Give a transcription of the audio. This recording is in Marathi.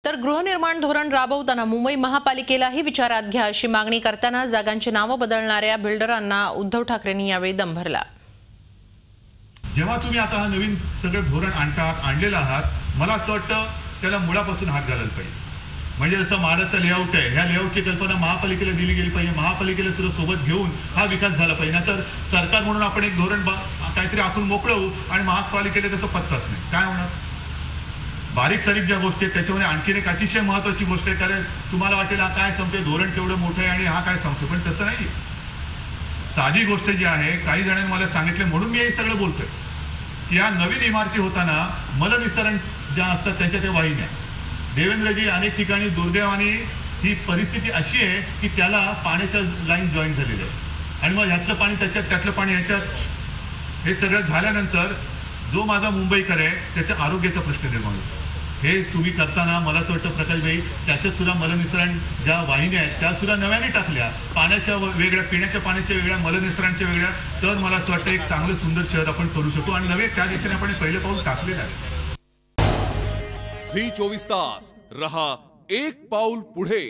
तर गृहनिर्माण धोरण राबवताना मुंबई महापालिकेलाही विचारात घ्या अशी मागणी करताना जागांची नावं बदलणाऱ्या बिल्डरांना उद्धव ठाकरेंनी यावेळी दम भरला। जेव्हा तुम्ही आता हा नवीन सगळं धोरण आणलेलं आहात, मला असं वाटतं त्याला मुळापासून हात घालायला पाहिजे। म्हणजे जसं माडाचा लेआउट आहे, ह्या लेआउटची कल्पना महापालिकेला दिली गेली पाहिजे, महापालिकेला सुद्धा सोबत घेऊन हा विकास झाला पाहिजे। नाहीतर सरकार म्हणून आपण एक धोरण काहीतरी आखून मोकळं होऊ आणि महापालिकेला त्याचा पत्ताच नाही, काय होणार? बारीक सारीक ज्या गोष्टी आहेत त्याच्यामध्ये आणखीन एक अतिशय महत्वाची गोष्ट आहे, कारण तुम्हाला वाटेल हा काय सांगतोय, धोरण केवढं मोठं आहे आणि हा काय सांगतोय, पण तसं नाही। साधी गोष्ट जी आहे, काही जणांनी मला सांगितले म्हणून मी हे सगळं बोलतोय की या नवीन इमारती होताना मलनिःसरण ज्या असतात त्याच्या त्या वाहिन्या, देवेंद्रजी अनेक ठिकाणी दुर्दैवाने ही परिस्थिती अशी आहे की त्याला पाण्याच्या लाईन जॉईन झालेल्या आहे आणि मग ह्यातलं पाणी त्याच्यात, त्यातलं पाणी ह्याच्यात, हे सगळं झाल्यानंतर जो माझा मुंबईकर आहे त्याच्या आरोग्याचा प्रश्न निर्माण होतो। हे तुम्ही करताना मला असं वाटतं प्रकाश भाई, त्याच्यात सुद्धा मलनिःसरण ज्या वाहिन्या आहेत त्या सुद्धा नव्याने टाकल्या, पाण्याच्या वेगळ्या, पिण्याच्या पाण्याच्या वेगळ्या, मलनिःसरणच्या वेगळ्या, तर मला असं वाटतं एक चांगलं सुंदर शहर आपण करू शकतो आणि नवे त्या दिशेने आपण पहिलं पाऊल टाकलेलं आहे। झी 24 तास रहा एक पाऊल पुढे।